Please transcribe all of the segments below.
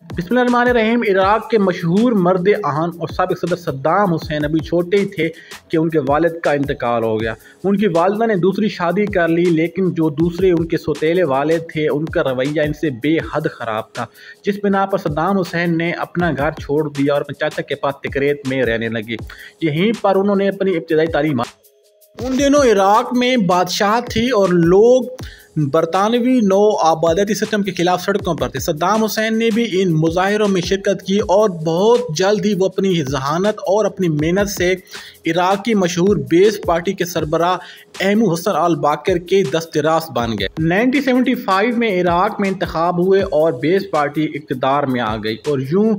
बिस्मिल्लाहिर्रहमानिर्रहीम। इराक के मशहूर मर्द आहन और साबिक सदर सद्दाम हुसैन अभी छोटे ही थे कि उनके वालिद का इंतकाल हो गया। उनकी वालिदा ने दूसरी शादी कर ली, लेकिन जो दूसरे उनके सौतेले वालिद थे उनका रवैया इनसे बेहद ख़राब था, जिस बिना पर सद्दाम हुसैन ने अपना घर छोड़ दिया और अपने चाचा के पास तिकरीत में रहने लगे। यहीं पर उन्होंने अपनी इब्तदाई तालीम। उन दिनों इराक में बादशाह थी और लोग बरतानवी नौ आबादी सिस्टम के खिलाफ सड़कों पर थे। सद्दाम हुसैन ने भी इन मुजाहिरों में शिरकत की और बहुत जल्द ही वो अपनी जहानत और अपनी मेहनत से इराक की मशहूर बेस पार्टी के सरबराह एमू हसन अल बाकर के दस्तरास बन गए। 1975 में इराक में इंतखाब हुए और बेस पार्टी इक़्तिदार में आ गई और यूं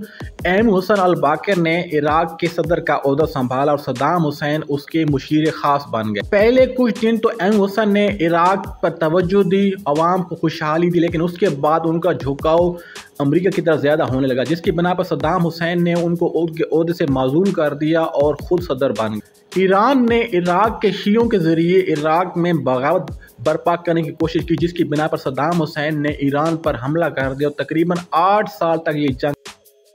एमू हसन अल बाकर ने इराक के सदर का ओहदा संभाला और सद्दाम हुसैन उसके मुशीर खास बन गए। पहले कुछ दिन तो एमू हसन ने इराक पर तवज्जो दी, अवाम को खुशहाली दी, लेकिन उसके बाद उनका झुकाव अमेरिका की तरफ ज़्यादा होने लगा, जिसकी बिना पर सद्दाम हुसैन ने उनको ओहदे से माजूल कर दिया और ख़ुद सदर बन गए। ईरान ने इराक के शियों के ज़रिए इराक में बगावत बर्पा करने की कोशिश की, जिसकी बिना पर सद्दाम हुसैन ने ईरान पर हमला कर दिया और तकरीबन 8 साल तक ये जंग।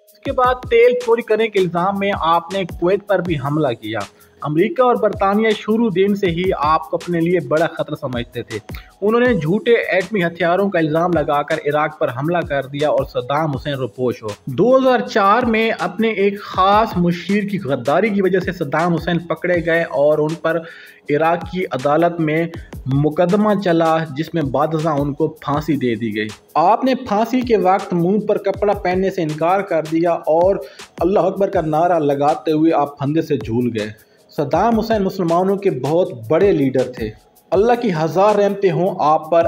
उसके बाद तेल चोरी करने के इल्ज़ाम में आपने कुवैत पर भी हमला किया। अमेरिका और बरतानिया शुरू दिन से ही आपको अपने लिए बड़ा खतरा समझते थे। उन्होंने झूठे एटमी हथियारों का इल्ज़ाम लगाकर इराक पर हमला कर दिया और सद्दाम हुसैन रोपोश हो। 2004 में अपने एक ख़ास मुशीर की गद्दारी की वजह से सद्दाम हुसैन पकड़े गए और उन पर इराक की अदालत में मुकदमा चला, जिसमें बादशाह उनको फांसी दे दी गई। आपने फांसी के वक्त मुंह पर कपड़ा पहनने से इनकार कर दिया और अल्लाह अकबर का नारा लगाते हुए आप फंदे से झूल गए। सद्दाम हुसैन मुसलमानों के बहुत बड़े लीडर थे। अल्लाह की हज़ार रहमतें हों आप पर।